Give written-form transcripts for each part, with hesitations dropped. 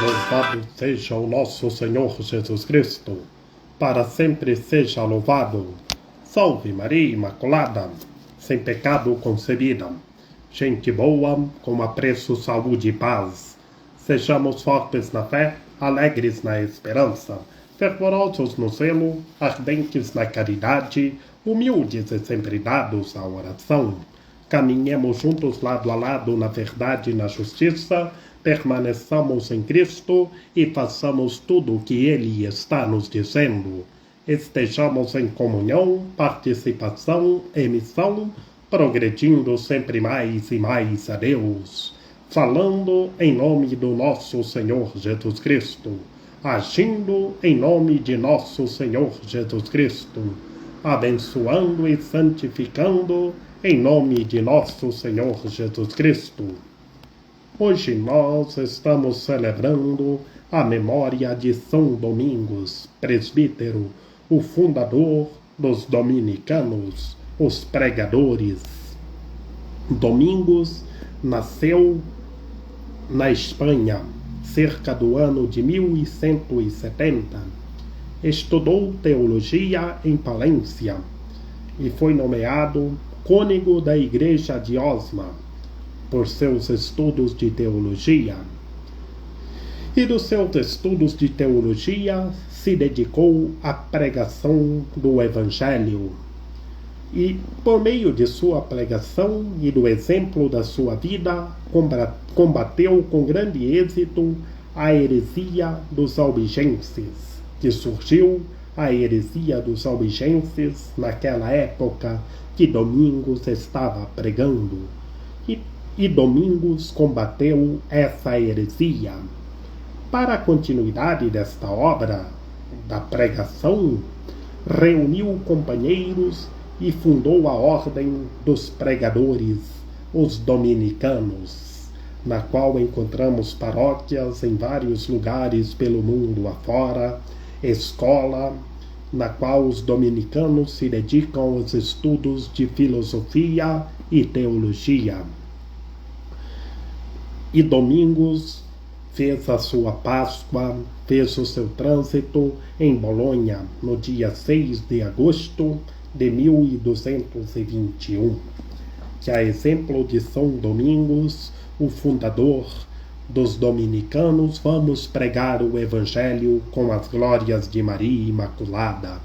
Louvado seja o nosso Senhor Jesus Cristo, para sempre seja louvado. Salve Maria Imaculada, sem pecado concebida. Gente boa, com apreço, saúde e paz. Sejamos fortes na fé, alegres na esperança, fervorosos no zelo, ardentes na caridade, humildes e sempre dados à oração. Caminhemos juntos lado a lado na verdade e na justiça, permaneçamos em Cristo e façamos tudo o que Ele está nos dizendo. Estejamos em comunhão, participação e missão, progredindo sempre mais e mais a Deus, falando em nome do nosso Senhor Jesus Cristo, agindo em nome de nosso Senhor Jesus Cristo, abençoando e santificando em nome de nosso Senhor Jesus Cristo. Hoje nós estamos celebrando a memória de São Domingos, presbítero, o fundador dos dominicanos, os pregadores. Domingos nasceu na Espanha, cerca do ano de 1170. Estudou teologia em Palência e foi nomeado cônego da Igreja de Osma por seus estudos de teologia. E dos seus estudos de teologia se dedicou à pregação do Evangelho. E por meio de sua pregação e do exemplo da sua vida, combateu com grande êxito a heresia dos albigenses, que surgiu a heresia dos albigenses naquela época que Domingos estava pregando. E Domingos combateu essa heresia. Para a continuidade desta obra, da pregação, reuniu companheiros e fundou a Ordem dos Pregadores, os Dominicanos, na qual encontramos paróquias em vários lugares pelo mundo afora, escola, na qual os dominicanos se dedicam aos estudos de filosofia e teologia. E Domingos fez a sua Páscoa, fez o seu trânsito em Bolonha, no dia 6 de agosto de 1221. Que a exemplo de São Domingos, o fundador dos dominicanos, vamos pregar o Evangelho com as glórias de Maria Imaculada.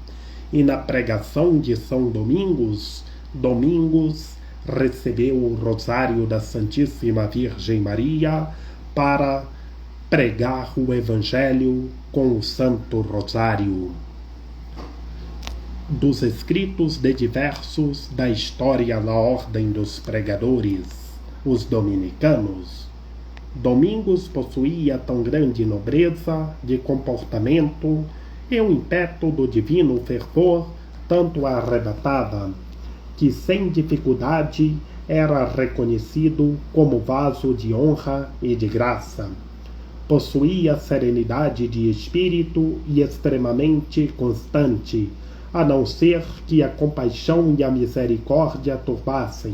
E na pregação de São Domingos, Domingos recebeu o rosário da Santíssima Virgem Maria para pregar o Evangelho com o Santo Rosário. Dos escritos de diversos da história na Ordem dos Pregadores, os dominicanos, Domingos possuía tão grande nobreza de comportamento e um ímpeto do divino fervor tanto arrebatava, que sem dificuldade era reconhecido como vaso de honra e de graça. Possuía serenidade de espírito e extremamente constante, a não ser que a compaixão e a misericórdia turbassem.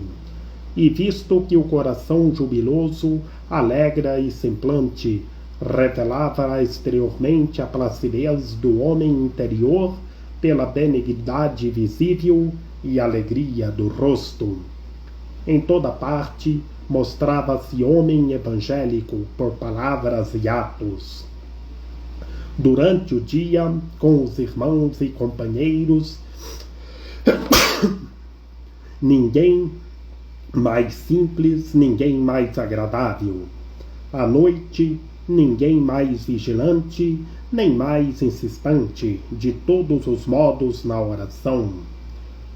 E visto que o coração jubiloso, alegre e semblante, revelava exteriormente a placidez do homem interior pela benignidade visível e alegria do rosto. Em toda parte mostrava-se homem evangélico por palavras e atos. Durante o dia, com os irmãos e companheiros, ninguém mais simples, ninguém mais agradável. À noite, ninguém mais vigilante, nem mais insistente, de todos os modos na oração.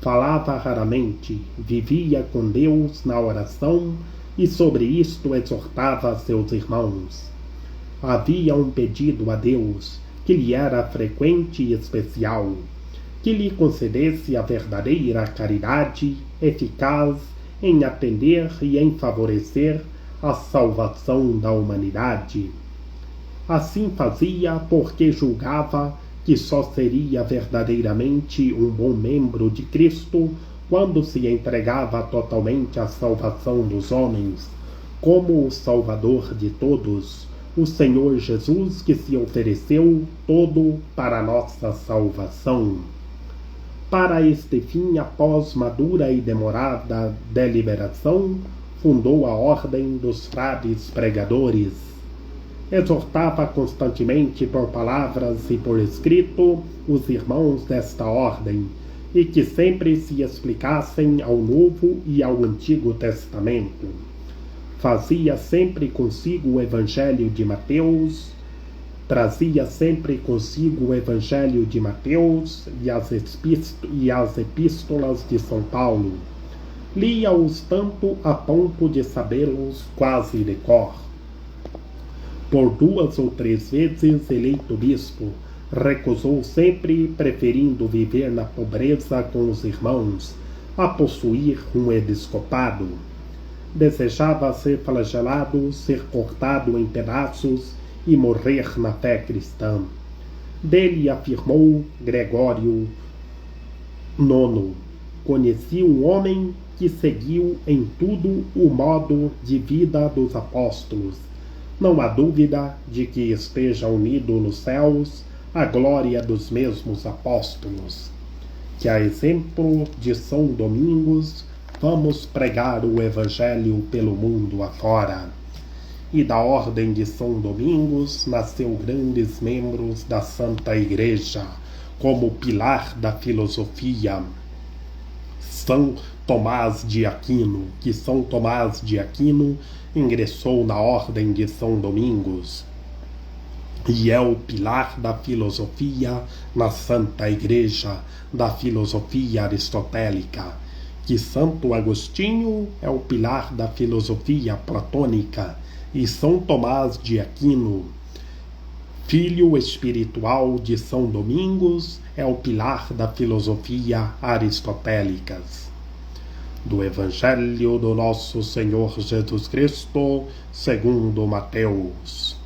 Falava raramente, vivia com Deus na oração e sobre isto exortava seus irmãos. Havia um pedido a Deus que lhe era frequente e especial, que lhe concedesse a verdadeira caridade eficaz em atender e em favorecer a salvação da humanidade. Assim fazia porque julgava que só seria verdadeiramente um bom membro de Cristo quando se entregava totalmente à salvação dos homens, como o Salvador de todos, o Senhor Jesus que se ofereceu todo para a nossa salvação. Para este fim, após madura e demorada deliberação, fundou a Ordem dos Frades Pregadores. Exortava constantemente por palavras e por escrito os irmãos desta ordem, e que sempre se explicassem ao Novo e ao Antigo Testamento. Trazia sempre consigo o Evangelho de Mateus e as epístolas de São Paulo. Lia-os tanto a ponto de sabê-los quase de cor. Por 2 ou 3 vezes eleito bispo, recusou sempre, preferindo viver na pobreza com os irmãos, a possuir um episcopado. Desejava ser flagelado, ser cortado em pedaços e morrer na fé cristã. Dele afirmou Gregório IX: conheci um homem que seguiu em tudo o modo de vida dos apóstolos. Não há dúvida de que esteja unido nos céus a glória dos mesmos apóstolos. Que, a exemplo de São Domingos, vamos pregar o Evangelho pelo mundo afora. E da Ordem de São Domingos nasceu grandes membros da Santa Igreja, como pilar da filosofia, São Tomás de Aquino, que São Tomás de Aquino ingressou na Ordem de São Domingos, e é o pilar da filosofia na Santa Igreja, da filosofia aristotélica, que Santo Agostinho é o pilar da filosofia platônica, e São Tomás de Aquino, filho espiritual de São Domingos, é o pilar da filosofia aristotélica. Do Evangelho do nosso Senhor Jesus Cristo, segundo Mateus.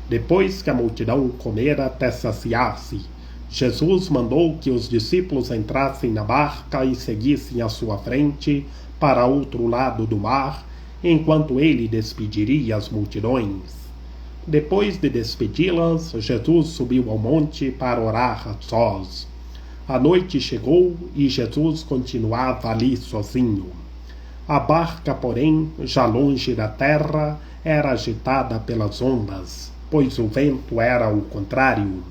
Depois que a multidão comera até saciar-se, Jesus mandou que os discípulos entrassem na barca e seguissem à sua frente para outro lado do mar, enquanto ele despediria as multidões. Depois de despedi-las, Jesus subiu ao monte para orar a sós. A noite chegou e Jesus continuava ali sozinho. A barca, porém, já longe da terra, era agitada pelas ondas, pois o vento era o contrário.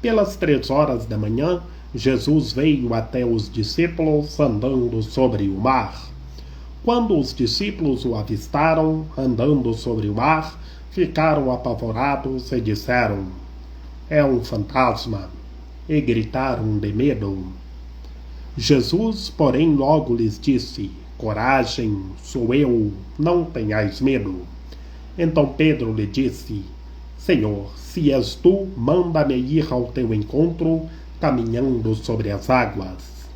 Pelas 3 horas da manhã, Jesus veio até os discípulos andando sobre o mar. Quando os discípulos o avistaram andando sobre o mar, ficaram apavorados e disseram: é um fantasma, e gritaram de medo. Jesus, porém, logo lhes disse: coragem, sou eu, não tenhais medo. Então Pedro lhe disse: Senhor, se és tu, manda-me ir ao teu encontro, caminhando sobre as águas.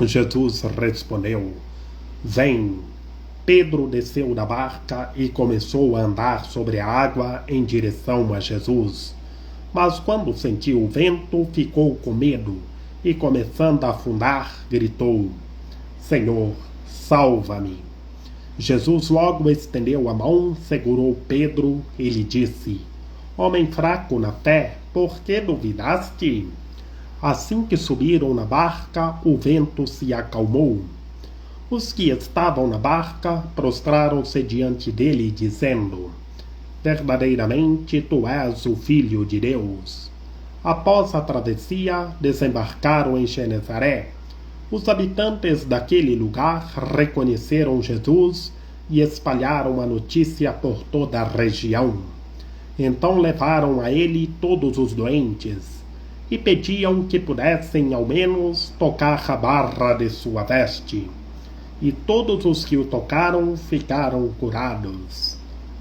Jesus respondeu: vem. Pedro desceu da barca e começou a andar sobre a água em direção a Jesus. Mas quando sentiu o vento, ficou com medo e, começando a afundar, gritou: Senhor, salva-me. Jesus logo estendeu a mão, segurou Pedro e lhe disse: homem fraco na fé, por que duvidaste? Assim que subiram na barca, o vento se acalmou. Os que estavam na barca prostraram-se diante dele, dizendo: verdadeiramente tu és o Filho de Deus. Após a travessia, desembarcaram em Genezaré. Os habitantes daquele lugar reconheceram Jesus e espalharam a notícia por toda a região. Então levaram a ele todos os doentes e pediam que pudessem ao menos tocar a barra de sua veste. E todos os que o tocaram ficaram curados.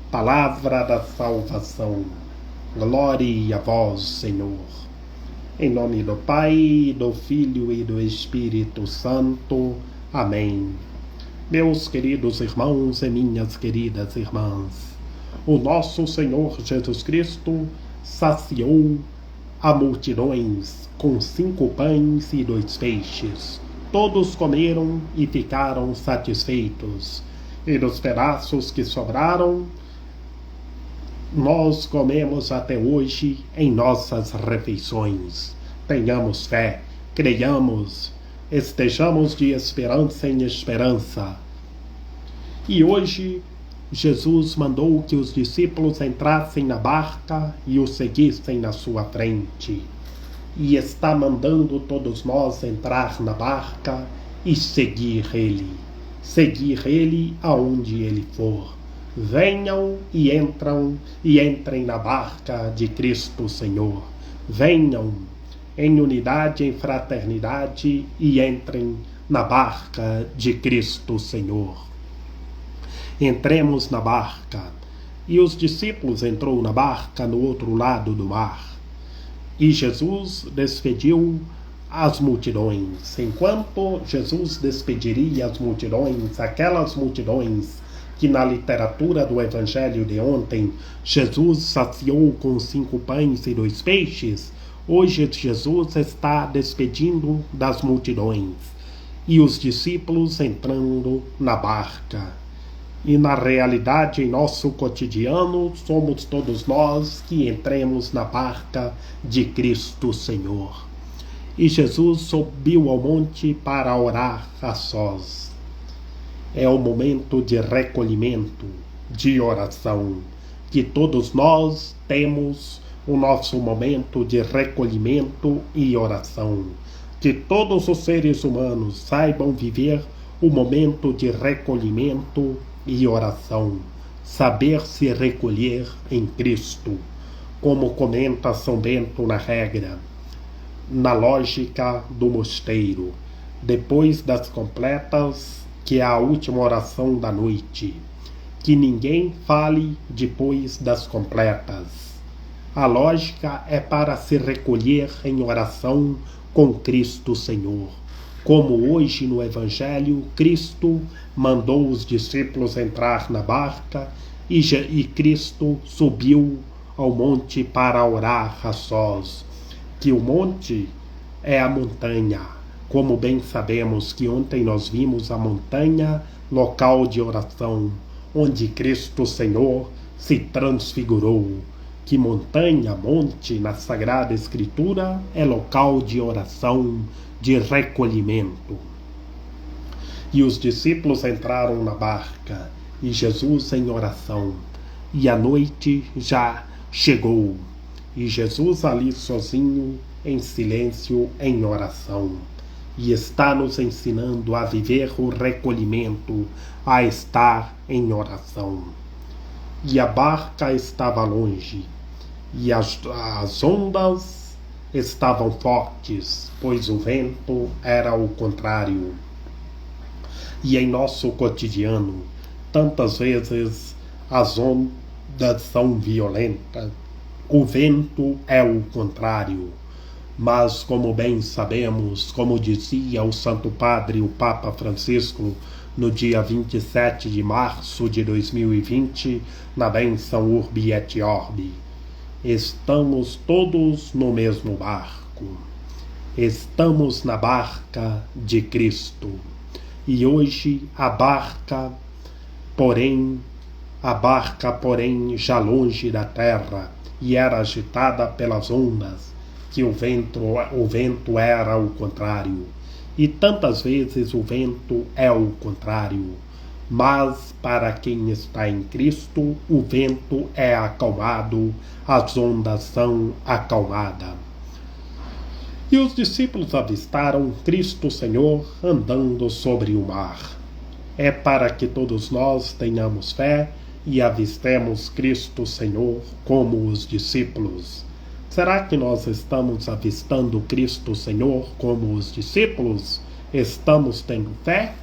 Palavra da salvação. Glória a vós, Senhor. Em nome do Pai, do Filho e do Espírito Santo. Amém. Meus queridos irmãos e minhas queridas irmãs, o nosso Senhor Jesus Cristo saciou a multidões com 5 pães e 2 peixes. Todos comeram e ficaram satisfeitos, e dos pedaços que sobraram, nós comemos até hoje em nossas refeições. Tenhamos fé, creiamos, estejamos de esperança em esperança. E hoje Jesus mandou que os discípulos entrassem na barca e o seguissem na sua frente. E está mandando todos nós entrar na barca e seguir Ele aonde Ele for. Venham e entrem na barca de Cristo Senhor. Venham em unidade, em fraternidade e entrem na barca de Cristo Senhor. Entremos na barca. E os discípulos entrou na barca no outro lado do mar. E Jesus despediu as multidões. Enquanto Jesus despediria as multidões, aquelas multidões que na literatura do Evangelho de ontem Jesus saciou com 5 pães e 2 peixes, hoje Jesus está despedindo das multidões e os discípulos entrando na barca. E na realidade, em nosso cotidiano, somos todos nós que entremos na barca de Cristo Senhor. E Jesus subiu ao monte para orar a sós. É o momento de recolhimento, de oração, que todos nós temos o nosso momento de recolhimento e oração. Que todos os seres humanos saibam viver o momento de recolhimento e oração, saber se recolher em Cristo, como comenta São Bento na regra, na lógica do mosteiro, depois das completas, que é a última oração da noite, que ninguém fale depois das completas. A lógica é para se recolher em oração com Cristo Senhor. Como hoje no Evangelho, Cristo mandou os discípulos entrar na barca e Cristo subiu ao monte para orar a sós. Que o monte é a montanha. Como bem sabemos que ontem nós vimos a montanha, local de oração, onde Cristo Senhor se transfigurou. Que montanha, monte, na Sagrada Escritura, é local de oração, de recolhimento. E os discípulos entraram na barca, e Jesus em oração. E a noite já chegou, e Jesus ali sozinho, em silêncio, em oração. E está nos ensinando a viver o recolhimento, a estar em oração. E a barca estava longe, e as ondas estavam fortes, pois o vento era o contrário. E em nosso cotidiano, tantas vezes as ondas são violentas, o vento é o contrário. Mas, como bem sabemos, como dizia o Santo Padre, o Papa Francisco, no dia 27 de março de 2020, na bênção Urbi et Orbi, estamos todos no mesmo barco. Estamos na barca de Cristo. E hoje a barca, porém, já longe da terra, e era agitada pelas ondas, que o vento era o contrário. E tantas vezes o vento é o contrário. Mas para quem está em Cristo, o vento é acalmado, as ondas são acalmadas. E os discípulos avistaram Cristo Senhor andando sobre o mar. É para que todos nós tenhamos fé e avistemos Cristo Senhor como os discípulos. Será que nós estamos avistando Cristo Senhor como os discípulos? Estamos tendo fé?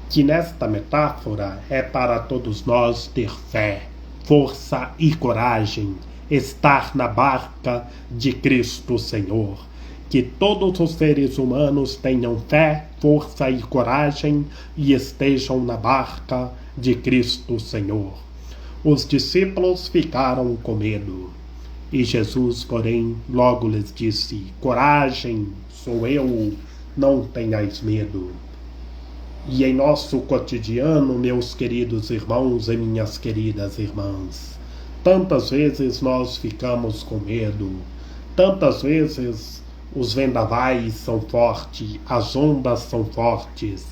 Que nesta metáfora é para todos nós ter fé, força e coragem, estar na barca de Cristo Senhor. Que todos os seres humanos tenham fé, força e coragem e estejam na barca de Cristo Senhor. Os discípulos ficaram com medo. E Jesus, porém, logo lhes disse: coragem, sou eu, não tenhais medo. E em nosso cotidiano, meus queridos irmãos e minhas queridas irmãs, Tantas vezes nós ficamos com medo, tantas vezes os vendavais são fortes, as ondas são fortes,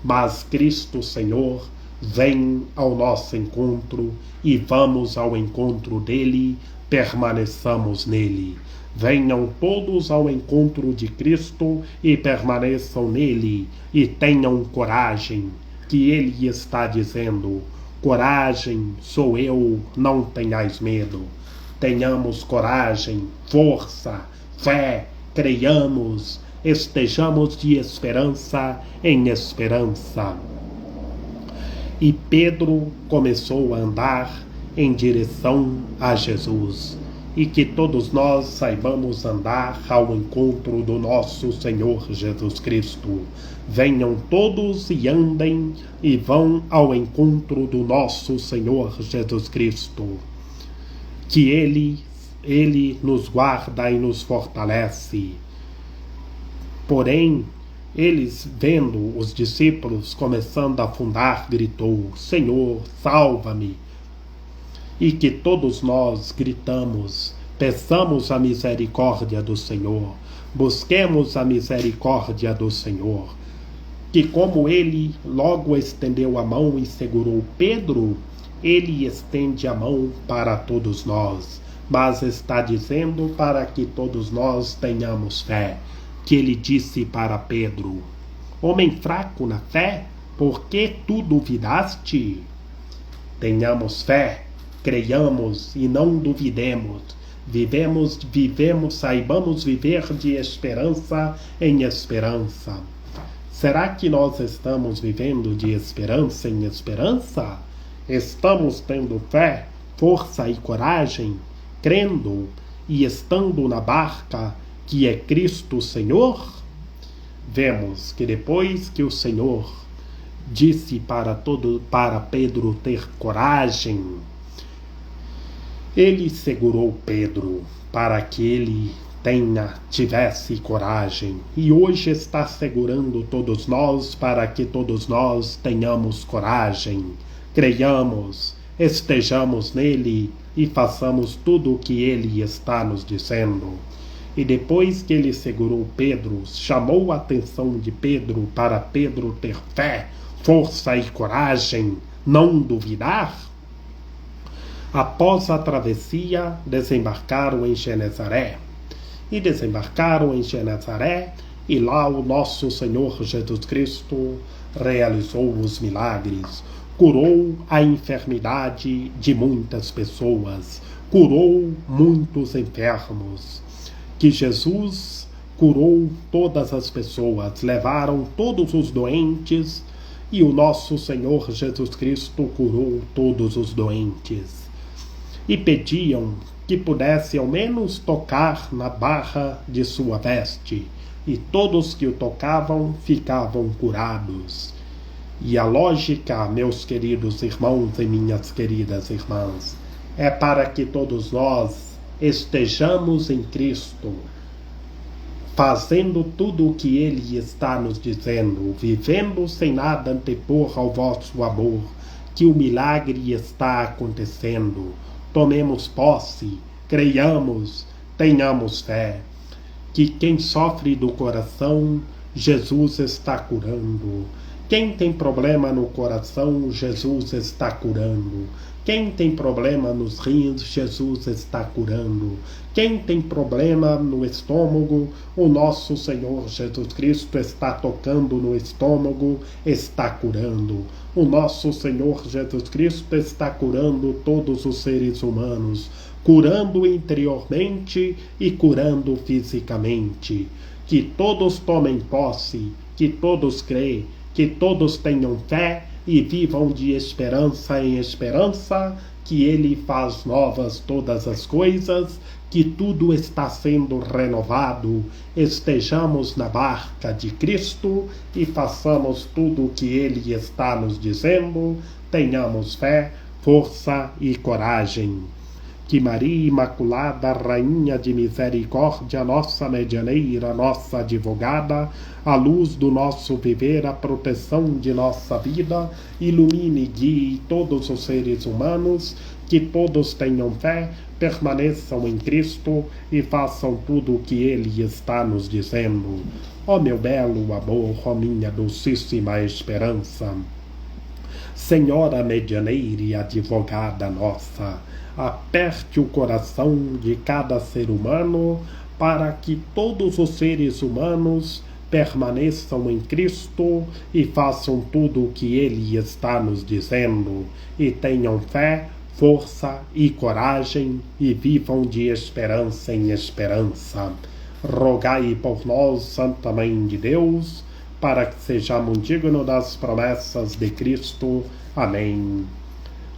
mas Cristo Senhor vem ao nosso encontro e vamos ao encontro dele, permaneçamos nele. Venham todos ao encontro de Cristo e permaneçam nele e tenham coragem, que ele está dizendo: coragem, sou eu, não tenhais medo. Tenhamos coragem, força, fé, creiamos, estejamos de esperança em esperança. E Pedro começou a andar em direção a Jesus. E que todos nós saibamos andar ao encontro do nosso Senhor Jesus Cristo. Venham todos e andem e vão ao encontro do nosso Senhor Jesus Cristo. Que Ele nos guarda e nos fortalece. Porém, eles, vendo os discípulos começando a afundar, gritou: Senhor, salva-me! E que todos nós gritamos, peçamos a misericórdia do Senhor, busquemos a misericórdia do Senhor. Que como ele logo estendeu a mão e segurou Pedro, ele estende a mão para todos nós, mas está dizendo para que todos nós tenhamos fé, que ele disse para Pedro: homem fraco na fé, por que tu duvidaste? Tenhamos fé, creiamos e não duvidemos. Vivemos, saibamos viver de esperança em esperança. Será que nós estamos vivendo de esperança em esperança? Estamos tendo fé, força e coragem, crendo e estando na barca que é Cristo Senhor? Vemos que depois que o Senhor disse para Pedro ter coragem, ele segurou Pedro para que ele tivesse coragem, e hoje está segurando todos nós para que todos nós tenhamos coragem, creiamos, estejamos nele e façamos tudo o que ele está nos dizendo. E depois que ele segurou Pedro, chamou a atenção de Pedro para Pedro ter fé, força e coragem, não duvidar. Após a travessia, desembarcaram em Genezaré. E desembarcaram em Genezaré, e lá o nosso Senhor Jesus Cristo realizou os milagres, curou a enfermidade de muitas pessoas, curou muitos enfermos. Que Jesus curou todas as pessoas, levaram todos os doentes, e o nosso Senhor Jesus Cristo curou todos os doentes. E pediam que pudesse ao menos tocar na barra de sua veste, e todos que o tocavam ficavam curados. E a lógica, meus queridos irmãos e minhas queridas irmãs, é para que todos nós estejamos em Cristo, fazendo tudo o que Ele está nos dizendo, vivendo sem nada antepor ao vosso amor, que o milagre está acontecendo. Tomemos posse, creiamos, tenhamos fé, que quem sofre do coração, Jesus está curando. Quem tem problema no coração, Jesus está curando. Quem tem problema nos rins, Jesus está curando. Quem tem problema no estômago, o nosso Senhor Jesus Cristo está tocando no estômago, está curando. O nosso Senhor Jesus Cristo está curando todos os seres humanos, curando interiormente e curando fisicamente. Que todos tomem posse, que todos creem, que todos tenham fé e vivam de esperança em esperança, que Ele faz novas todas as coisas, que tudo está sendo renovado. Estejamos na barca de Cristo e façamos tudo o que Ele está nos dizendo. Tenhamos fé, força e coragem. que Maria Imaculada, Rainha de Misericórdia, nossa medianeira, nossa advogada, a luz do nosso viver, a proteção de nossa vida, ilumine e guie todos os seres humanos, que todos tenham fé, permaneçam em Cristo e façam tudo o que Ele está nos dizendo. Ó meu belo amor, ó minha docíssima esperança, Senhora medianeira e advogada nossa, aperte o coração de cada ser humano para que todos os seres humanos permaneçam em Cristo e façam tudo o que Ele está nos dizendo, e tenham fé, força e coragem, e vivam de esperança em esperança. Rogai por nós, Santa Mãe de Deus, para que sejamos dignos das promessas de Cristo. Amém.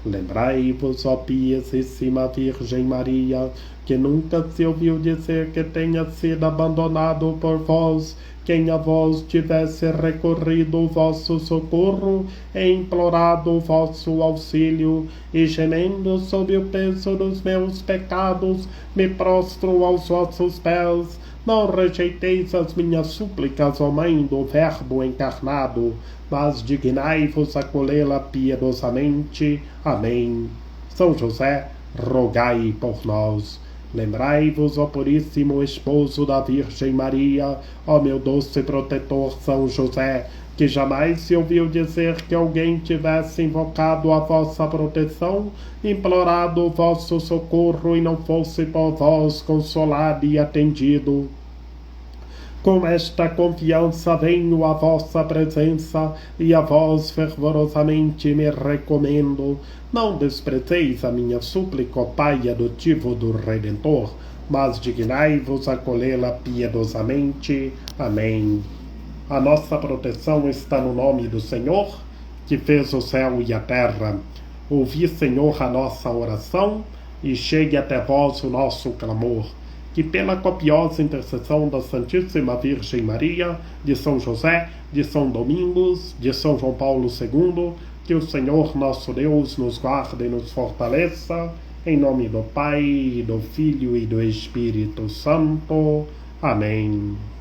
Lembrai-vos, ó piedosíssima Virgem Maria, que nunca se ouviu dizer que tenha sido abandonado por vós quem a vós tivesse recorrido o vosso socorro e implorado o vosso auxílio, e gemendo sob o peso dos meus pecados, me prostro aos vossos pés. Não rejeiteis as minhas súplicas, ó Mãe do Verbo encarnado, mas dignai-vos acolhê-la piedosamente. Amém. São José, rogai por nós. Lembrai-vos, ó Puríssimo Esposo da Virgem Maria, ó meu doce protetor São José, que jamais se ouviu dizer que alguém tivesse invocado a vossa proteção, implorado o vosso socorro e não fosse por vós consolado e atendido. Com esta confiança venho à vossa presença e a vós fervorosamente me recomendo. Não desprezeis a minha súplica, ó Pai adotivo do Redentor, mas dignai-vos acolhê-la piedosamente. Amém. A nossa proteção está no nome do Senhor, que fez o céu e a terra. Ouvi, Senhor, a nossa oração, e chegue até vós o nosso clamor. Que pela copiosa intercessão da Santíssima Virgem Maria, de São José, de São Domingos, de São João Paulo II, que o Senhor nosso Deus nos guarde e nos fortaleça, em nome do Pai, do Filho e do Espírito Santo. Amém.